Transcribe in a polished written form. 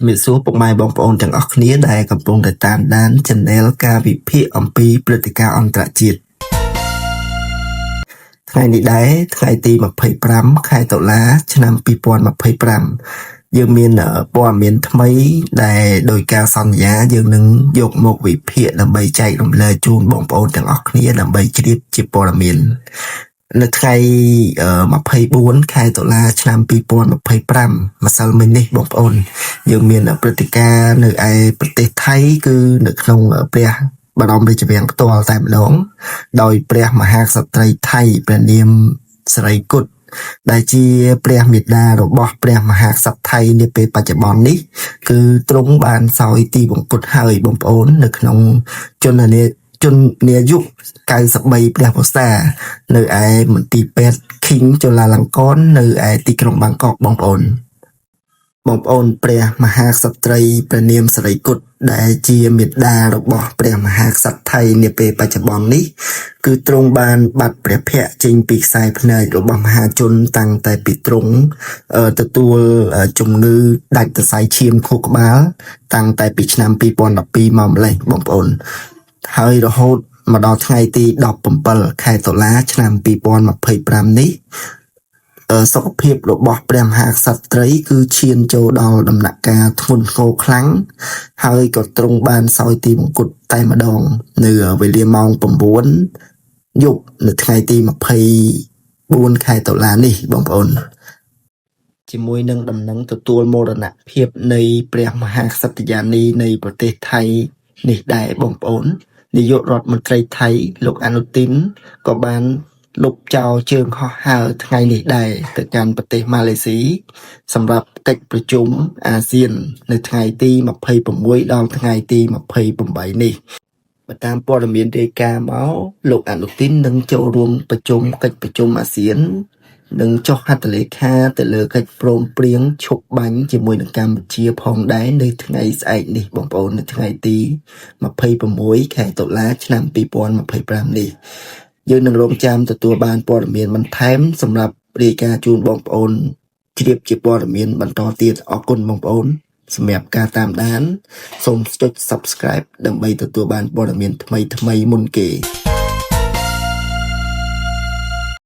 ជំរាបសួរពុកម៉ែបងប្អូនទាំងអស់គ្នាដែលកំពុងតែតាមដាន Channel ការវិភាគអំពីព្រឹត្តិការណ៍អន្តរជាតិថ្ងៃនេះដែរថ្ងៃទី25ខែតុលាឆ្នាំ2025យើងមានព័ត៌មានថ្មីដែលដោយការសន្យាយើងនឹងយកមកវិភាគដើម្បីចែករំលែកជូនបងប្អូនទាំងអស់គ្នាដើម្បីជ្រាបជាព័ត៌មាននៅថ្ងៃ24ខែតុលាឆ្នាំ2025ម្សិលមិញនេះបងប្អូនយើងមានព្រឹត្តិការណ៍នៅឯប្រទេសថៃគឺនៅក្នុងព្រះបរមរាជវាំងផ្ទាល់តែម្ដងដោយព្រះមហាក្សត្រីថៃព្រះនាមសិរីគុតដែលជាព្រះមេដារបស់ព្រះមហាក្សត្រថៃនាពេលបច្ចុប្បន្ននេះគឺទ្រង់បានសោយទីវង្គតហើយបងប្អូននៅក្នុងជននាយុ93ព្រះពុសានៅឯមន្ទីរពេទ្យ King ចលាលង្កននៅឯទីក្រុងបាងកកបងប្អូនព្រះមហាក្សត្រីព្រះនាមសិរីគុតដែលជាមេដារបស់ព្រះមហាក្សត្រថៃនាពេលបច្ចុប្បន្ននេះគឺទ្រង់បានបាត់ព្រះភ័ក្ត្រចេញពីខ្សែភ្នែករបស់មហាជនតាំងតែពីទ្រង់ទទួលជំងឺដាច់សរសៃឈាមខួរក្បាលតាំងតែពីឆ្នាំ2012មកម្លេះបងប្អូនហើយរហូតមកដល់ថ្ងៃទី17ខែតុលាឆ្នាំ2025នេះសុខភាពរបស់ព្រះមហាក្សត្រីគឺឈានចូលដល់ដំណាក់កាលធ្ងន់ធ្ងរខ្លាំងហើយក៏ទ្រង់បានសោយទីមង្គតតែម្ដងនៅវេលាម៉ោង9យប់នៅថ្ងៃទី24ខែតុលានេះបងប្អូនជាមួយនឹងដំណឹងទទួលមរណភាពនៃព្រះមហាក្សត្រយានីនៃប្រទេសថៃនេះដែរបងប្អូននាយករដ្ឋមន្ត្រីថៃលោកអនុទីនក៏បានលុបចោលជើងហោះហើរថ្ងៃនេះដែរទៅកាន់ប្រទេសម៉ាឡេស៊ីសម្រាប់កិច្ចប្រជុំអាស៊ាននៅថ្ងៃទី26ដល់ថ្ងៃទី28នេះបើតាមព័ត៌មានរាយការណ៍មកលោកអនុទីននឹងចូលរួមកិច្ចប្រជុំអាស៊ាននឹងចុះហត្ថលេខាទៅលើកិច្ចព្រមព្រៀងឈប់បាញ់ជាមួយនឹងកម្ពុជាផងដែរនៅថ្ងៃស្អែកនេះបងប្អូននៅថ្ងៃទី26ខែតុលាឆ្នាំ2025នេះយើងនឹងរងចាំទទួលបានព័ត៌មានបន្ថែមសម្រាប់រាយការណ៍ជូនបងប្អូនជ្រាបជាព័ត៌មានបន្តទៀតអរគុណបងប្អូនសម្រាប់ការតាមដានសូមចុច Subscribe ដើម្បីទទួលបានព័ត៌មានថ្មីមុនគេ